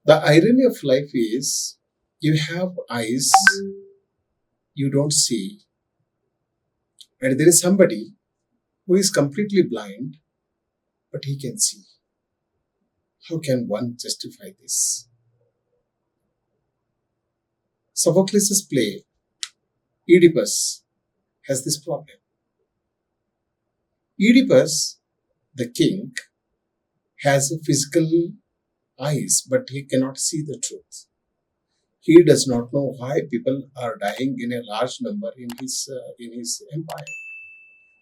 The irony of life is you have eyes you don't see, and there is somebody who is completely blind, but he can see. How can one justify this? Sophocles' play, Oedipus, has this problem. Oedipus, the king, has physical eyes, but he cannot see the truth. He does not know why people are dying in a large number in his empire,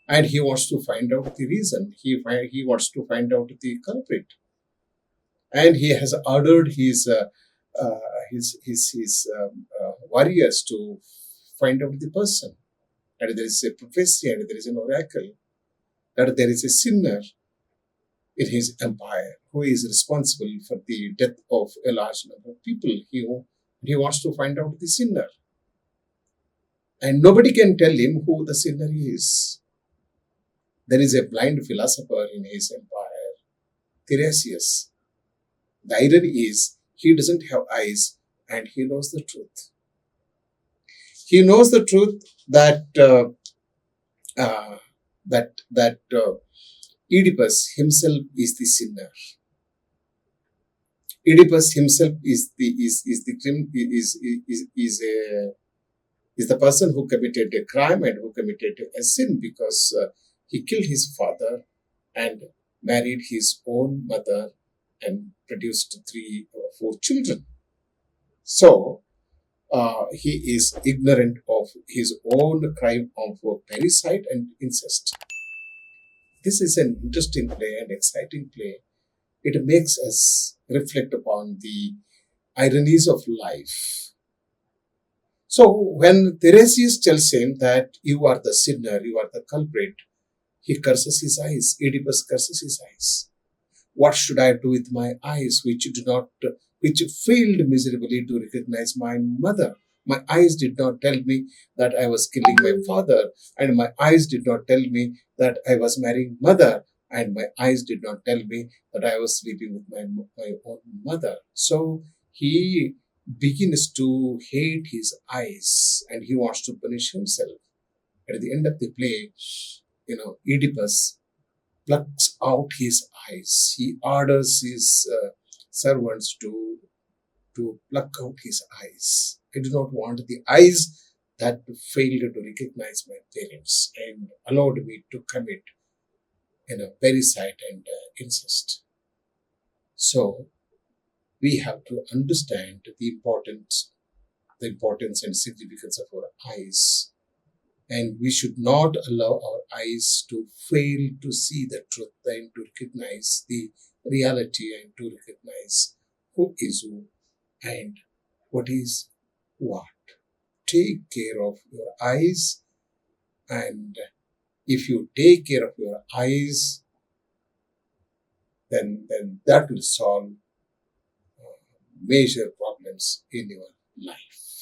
and he wants to find out the reason. He wants to find out the culprit, and he has ordered uh, his warriors to find out the person. And there is a prophecy and there is an oracle that there is a sinner in his empire who is responsible for the death of a large number of people. He wants to find out the sinner. And nobody can tell him who the sinner is. There is a blind philosopher in his empire, Tiresias. The irony is he doesn't have eyes and he knows the truth. He knows the truth that Oedipus himself is the sinner. Oedipus himself is the person who committed a crime and who committed a sin because he killed his father and married his own mother and produced 3 or 4 children. So he is ignorant of his own crime of parricide and incest. This is an interesting play and exciting play. It makes us reflect upon the ironies of life. So when Tiresias tells him that you are the sinner, you are the culprit, he curses his eyes. Oedipus curses his eyes. What should I do with my eyes which failed miserably to recognize my mother? My eyes did not tell me that I was killing my father, and my eyes did not tell me that I was marrying mother, and my eyes did not tell me that I was sleeping with my own mother. So he begins to hate his eyes and he wants to punish himself. At the end of the play, Oedipus plucks out his eyes. He orders his servants to pluck out his eyes. I do not want the eyes that failed to recognize my parents and allowed me to commit parricide and incest. So we have to understand the importance and significance of our eyes. And we should not allow our eyes to fail to see the truth and to recognize the reality and to recognize who is who and what is what. Take care of your eyes, and if you take care of your eyes, then that will solve major problems in your life.